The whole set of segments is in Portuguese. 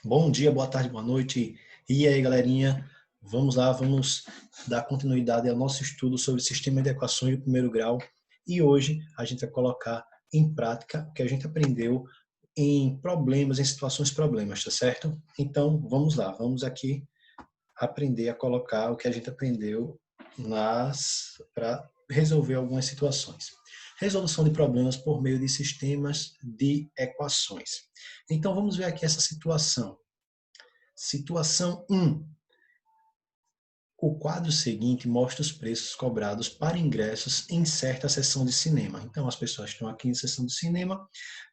Bom dia, boa tarde, boa noite. E aí, galerinha? Vamos lá, vamos dar continuidade ao nosso estudo sobre sistema de equações de primeiro grau. E hoje a gente vai colocar em prática o que a gente aprendeu em problemas, em situações problemas, tá certo? Então, vamos lá, vamos aqui aprender a colocar o que a gente aprendeu para resolver algumas situações. Resolução de problemas por meio de sistemas de equações. Então, vamos ver aqui essa situação. Situação 1. O quadro seguinte mostra os preços cobrados para ingressos em certa sessão de cinema. Então, as pessoas estão aqui em sessão de cinema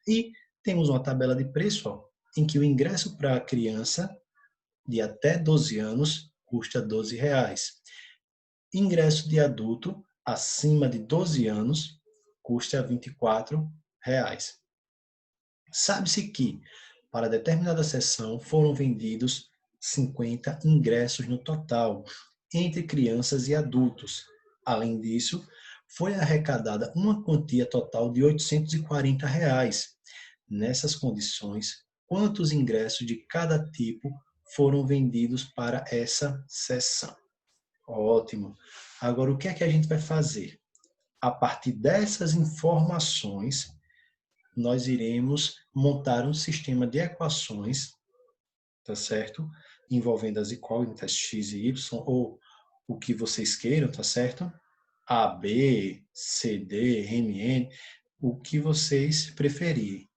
e temos uma tabela de preço em que o ingresso para a criança de até 12 anos custa R$ 12. Ingresso de adulto acima de 12 anos custa R$ 24. Sabe-se que, para determinada sessão, foram vendidos 50 ingressos no total, entre crianças e adultos. Além disso, foi arrecadada uma quantia total de R$ 840. Nessas condições, quantos ingressos de cada tipo foram vendidos para essa sessão? Ótimo. Agora, o que é que a gente vai fazer? A partir dessas informações, nós iremos montar um sistema de equações, tá certo? Envolvendo as incógnitas x e y, ou o que vocês queiram, tá certo? A, B, C, D, M, N, o que vocês preferirem.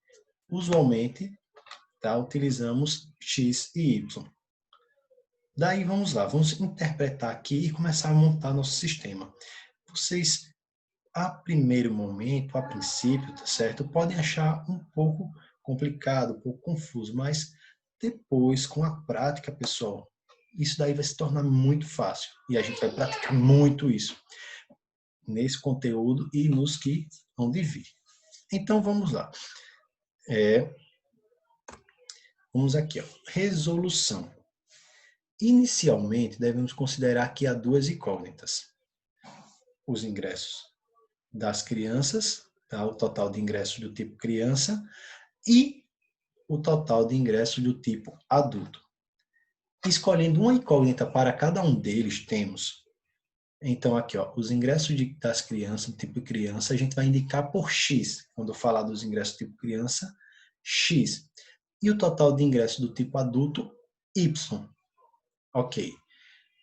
Usualmente, tá, utilizamos x e y. Daí, vamos lá, vamos interpretar aqui e começar a montar nosso sistema. Vocês, a primeiro momento, a princípio, tá certo? Podem achar um pouco complicado, um pouco confuso, mas depois, com a prática, pessoal, isso daí vai se tornar muito fácil. E a gente vai praticar muito isso nesse conteúdo e nos que vão de vir. Então, vamos lá. Vamos aqui, ó. Resolução. Inicialmente, devemos considerar que há duas incógnitas. Os ingressos das crianças, tá? O total de ingressos do tipo criança, e o total de ingressos do tipo adulto. Escolhendo uma incógnita para cada um deles, temos, então aqui, ó, os ingressos das crianças, do tipo criança, a gente vai indicar por X, quando eu falar dos ingressos do tipo criança, X. E o total de ingressos do tipo adulto, Y. Ok.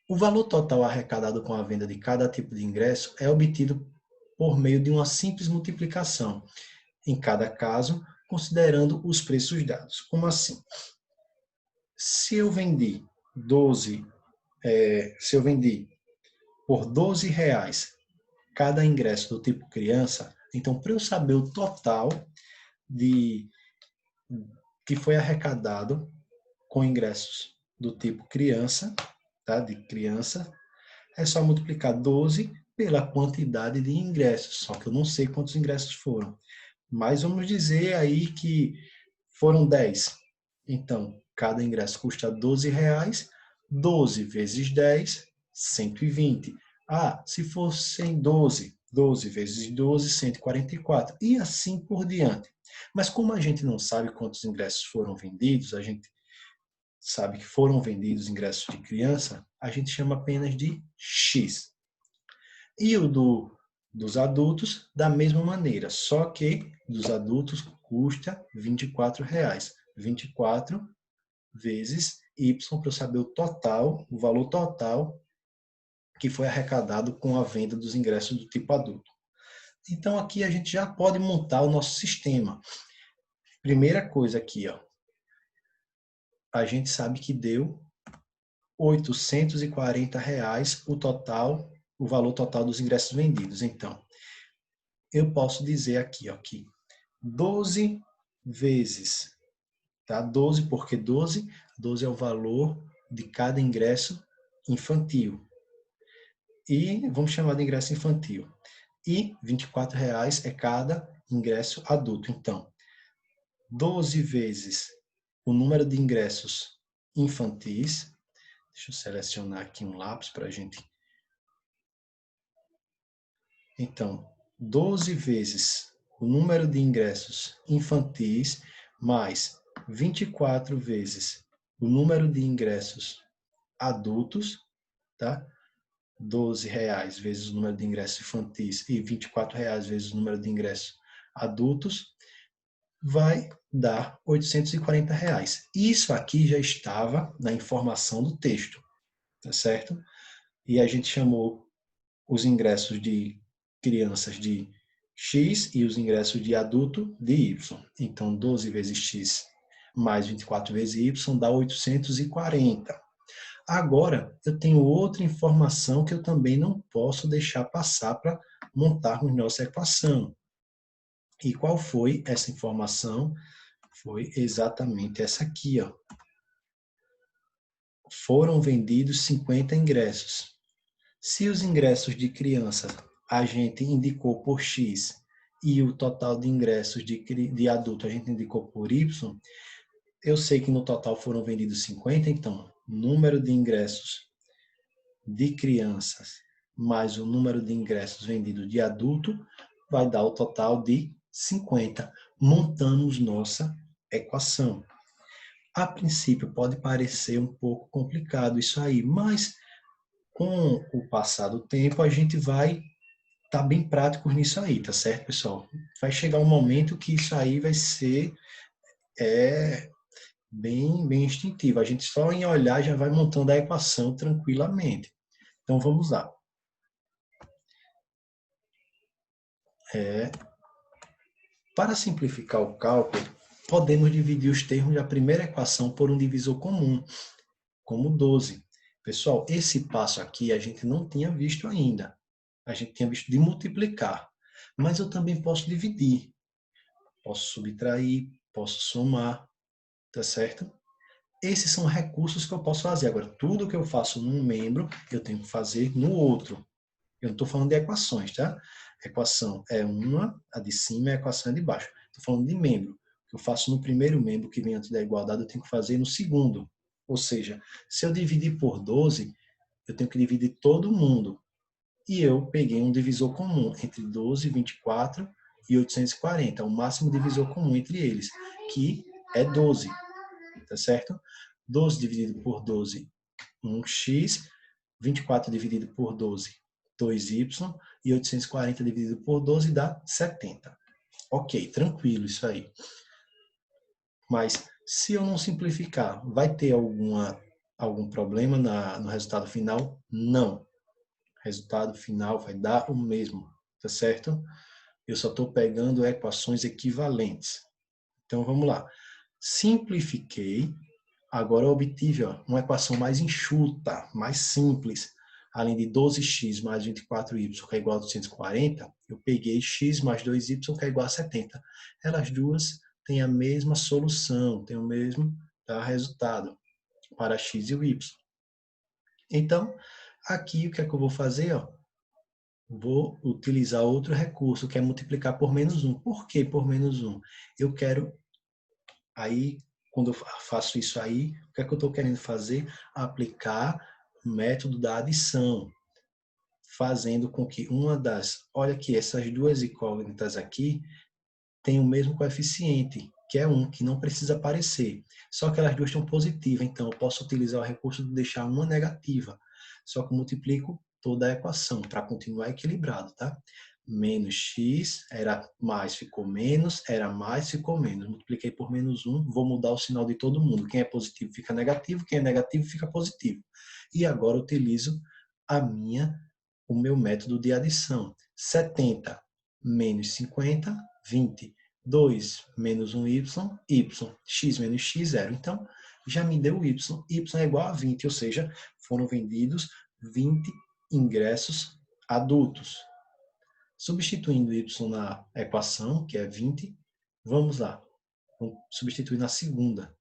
O valor total arrecadado com a venda de cada tipo de ingresso é obtido por meio de uma simples multiplicação, em cada caso, considerando os preços dados. Como assim? Se eu vendi 12, se eu vendi por R$ 12 cada ingresso do tipo criança, então para eu saber o total de que foi arrecadado com ingressos do tipo criança, tá? De criança, é só multiplicar 12 pela quantidade de ingressos, só que eu não sei quantos ingressos foram. Mas vamos dizer aí que foram 10. Então, cada ingresso custa R$ 12, 12 vezes 10, 120. Ah, se fossem 12, 12 vezes 12, 144. E assim por diante. Mas como a gente não sabe quantos ingressos foram vendidos, a gente sabe que foram vendidos ingressos de criança, a gente chama apenas de X. E o dos adultos, da mesma maneira, só que dos adultos custa R$ 24. 24 vezes Y para eu saber o total, o valor total que foi arrecadado com a venda dos ingressos do tipo adulto. Então aqui a gente já pode montar o nosso sistema. Primeira coisa aqui, ó, a gente sabe que deu R$ 840 o total, o valor total dos ingressos vendidos. Então, eu posso dizer aqui, ó, que 12 vezes, tá? 12 porque 12 é o valor de cada ingresso infantil. E vamos chamar de ingresso infantil. E R$ 24 é cada ingresso adulto. Então, 12 vezes o número de ingressos infantis. Deixa eu selecionar aqui um lápis para a gente. Então, 12 vezes o número de ingressos infantis mais 24 vezes o número de ingressos adultos, tá? R$ 12 vezes o número de ingressos infantis e R$ 24 vezes o número de ingressos adultos, vai dar R$ 840. Isso aqui já estava na informação do texto, tá certo? E a gente chamou os ingressos de crianças de X e os ingressos de adulto de Y. Então, 12 vezes X mais 24 vezes Y dá 840. Agora, eu tenho outra informação que eu também não posso deixar passar para montarmos nossa equação. E qual foi essa informação? Foi exatamente essa aqui, ó. Foram vendidos 50 ingressos. Se os ingressos de criança a gente indicou por X e o total de ingressos de adulto a gente indicou por Y, eu sei que no total foram vendidos 50, então, número de ingressos de crianças mais o número de ingressos vendidos de adulto vai dar o total de 50. Montamos nossa equação. A princípio pode parecer um pouco complicado isso aí, mas com o passar do tempo a gente vai estar bem prático nisso aí, tá certo, pessoal? Vai chegar um momento que isso aí vai ser bem instintivo. A gente só em olhar já vai montando a equação tranquilamente. Então vamos lá. Para simplificar o cálculo, podemos dividir os termos da primeira equação por um divisor comum, como 12. Pessoal, esse passo aqui a gente não tinha visto ainda. A gente tinha visto de multiplicar. Mas eu também posso dividir. Posso subtrair, posso somar, tá certo? Esses são recursos que eu posso fazer. Agora, tudo que eu faço num membro, eu tenho que fazer no outro. Eu não estou falando de equações, tá? A equação é uma, a de cima é a equação de baixo. Estou falando de membro. O que eu faço no primeiro membro que vem antes da igualdade, eu tenho que fazer no segundo. Ou seja, se eu dividir por 12, eu tenho que dividir todo mundo. E eu peguei um divisor comum entre 12, 24 e 840, o máximo divisor comum entre eles, que é 12, tá certo? 12 dividido por 12, 1x, 24 dividido por 12, 2y, e 840 dividido por 12 dá 70. Ok, tranquilo isso aí. Mas se eu não simplificar, vai ter algum problema no resultado final? Não. O resultado final vai dar o mesmo, tá certo? Eu só estou pegando equações equivalentes. Então vamos lá. Simplifiquei, agora eu obtive uma equação mais enxuta, mais simples. Além de 12x mais 24y, que é igual a 240, eu peguei x mais 2y, que é igual a 70. Elas duas têm a mesma solução, têm o mesmo resultado para x e o y. Então, aqui o que é que eu vou fazer? Vou utilizar outro recurso, que é multiplicar por menos 1. Por que por menos 1? Eu quero, aí, quando eu faço isso aí, o que é que eu estou querendo fazer? Aplicar o método da adição, fazendo com que olha aqui, essas duas incógnitas aqui têm o mesmo coeficiente, que é 1, que não precisa aparecer. Só que elas duas estão positivas, então eu posso utilizar o recurso de deixar uma negativa. Só que eu multiplico toda a equação para continuar equilibrado, tá? Menos x era mais, ficou menos, era mais, ficou menos. Multipliquei por menos 1, vou mudar o sinal de todo mundo. Quem é positivo fica negativo, quem é negativo fica positivo. E agora eu utilizo o meu método de adição. 70 menos 50, 20. 2 menos 1y, y. X menos x, 0. Então, já me deu y. Y é igual a 20, ou seja, foram vendidos 20 ingressos adultos. Substituindo y na equação, que é 20, vamos lá. Vamos substituir na segunda.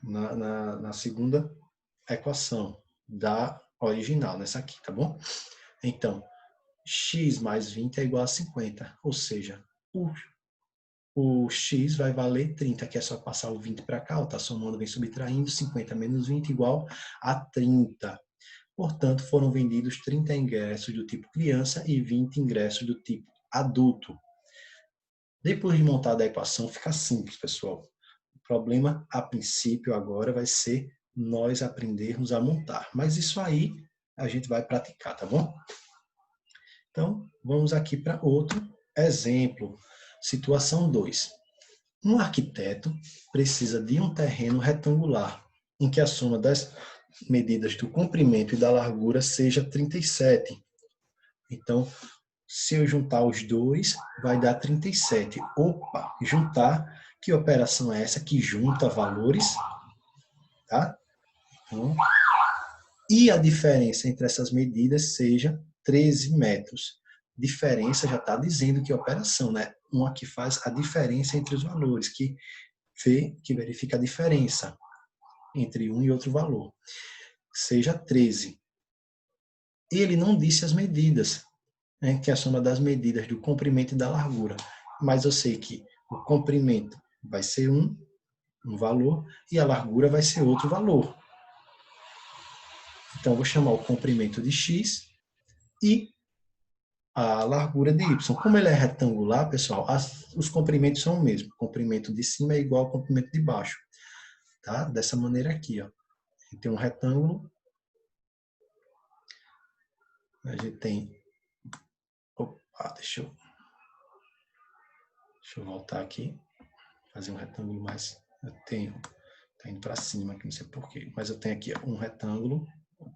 Na segunda equação da original, nessa aqui, tá bom? Então, x mais 20 é igual a 50, ou seja, o x vai valer 30, que é só passar o 20 para cá, tá somando, vem subtraindo, 50 menos 20 igual a 30. Portanto, foram vendidos 30 ingressos do tipo criança e 20 ingressos do tipo adulto. Depois de montada a equação, fica simples, pessoal. problema, a princípio, agora vai ser nós aprendermos a montar. Mas isso aí a gente vai praticar, tá bom? Então, vamos aqui para outro exemplo. Situação 2. Um arquiteto precisa de um terreno retangular, em que a soma das medidas do comprimento e da largura seja 37. Então, se eu juntar os dois, vai dar 37. Opa, juntar, que operação é essa que junta valores? Tá? Então, e a diferença entre essas medidas seja 13 metros. Diferença já está dizendo que operação, né? Uma que faz a diferença entre os valores, que verifica a diferença entre um e outro valor. Seja 13. Ele não disse as medidas, né, que é a soma das medidas do comprimento e da largura. Mas eu sei que o comprimento vai ser um valor, e a largura vai ser outro valor. Então, eu vou chamar o comprimento de x e a largura de y. Como ele é retangular, pessoal, os comprimentos são o mesmo. O comprimento de cima é igual ao comprimento de baixo. Tá? Dessa maneira aqui, ó. A gente tem um retângulo. A gente tem... Opa, deixa eu voltar aqui. Fazer um retângulo mais... Eu tenho... Tá indo para cima aqui, não sei porquê. Mas eu tenho aqui um retângulo.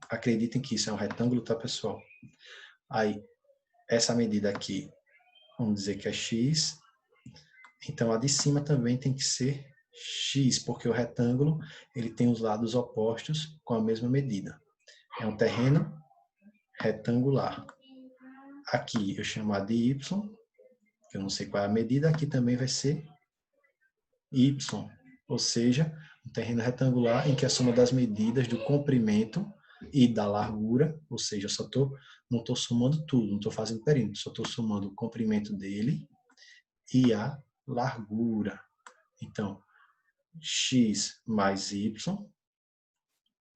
Acreditem que isso é um retângulo, tá, pessoal? Aí, essa medida aqui, vamos dizer que é x. Então, a de cima também tem que ser x, porque o retângulo ele tem os lados opostos com a mesma medida. É um terreno retangular. Aqui eu chamar de y, que eu não sei qual é a medida, aqui também vai ser y, ou seja, um terreno retangular em que a soma das medidas do comprimento e da largura, ou seja, não estou somando tudo, não estou fazendo perímetro, só estou somando o comprimento dele e a largura. Então, x mais y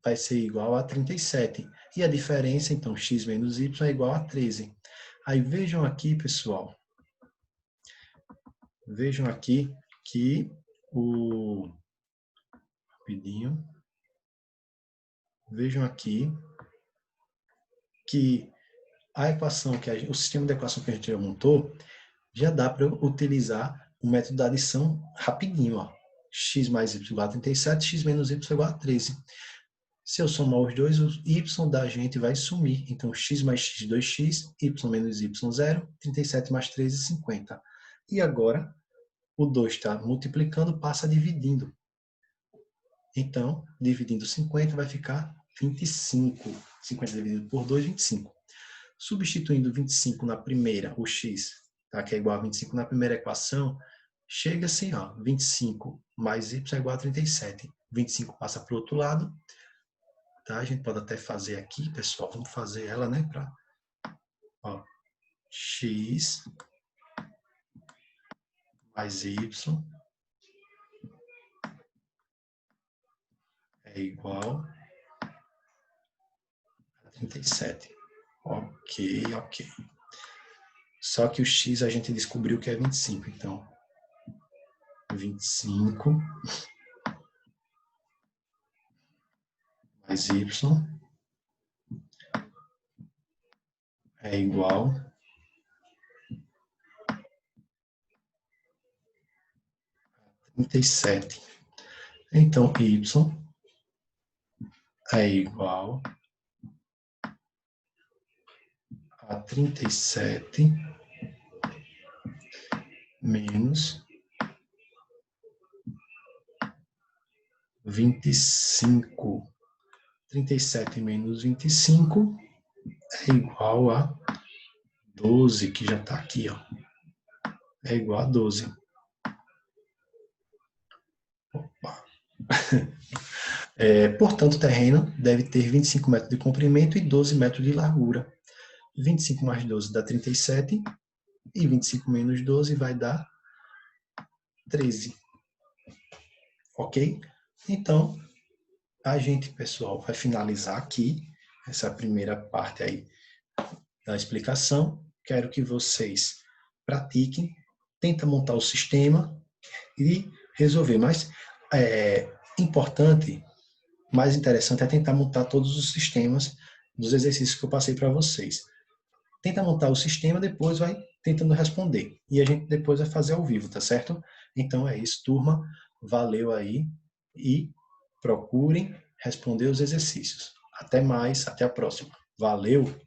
vai ser igual a 37. E a diferença, então, x menos y é igual a 13. Aí vejam aqui, pessoal. Vejam aqui que rapidinho. Vejam aqui que a equação o sistema de equação que a gente já montou, já dá para utilizar o método da adição rapidinho, ó. X mais y igual a 37, x menos y igual a 13. Se eu somar os dois, o y da gente vai sumir. Então, x mais x, 2x, y menos y, 0, 37 mais 13, 50. E agora, o 2 está multiplicando, passa dividindo. Então, dividindo 50 vai ficar 25. 50 dividido por 2, 25. Substituindo 25 na primeira, o x, tá, que é igual a 25 na primeira equação, chega assim, ó, 25 mais y é igual a 37. 25 passa para o outro lado. Tá? A gente pode até fazer aqui, pessoal, vamos fazer ela, né, para x mais y é igual a 37. Ok. Só que o x a gente descobriu que é 25, então 25 mais y é igual a 37. Então, y é igual a 37 menos 25. 37 menos 25 é igual a 12, que já está aqui, ó. É igual a 12. Opa. Portanto, o terreno deve ter 25 metros de comprimento e 12 metros de largura. 25 mais 12 dá 37, e 25 menos 12 vai dar 13. Ok? Então, a gente, pessoal, vai finalizar aqui essa primeira parte aí da explicação. Quero que vocês pratiquem, tentem montar o sistema e resolver. Mas importante, mais interessante é tentar montar todos os sistemas dos exercícios que eu passei para vocês. Tenta montar o sistema, depois vai tentando responder. E a gente depois vai fazer ao vivo, tá certo? Então é isso, turma. Valeu aí e procurem responder os exercícios. Até mais, até a próxima. Valeu!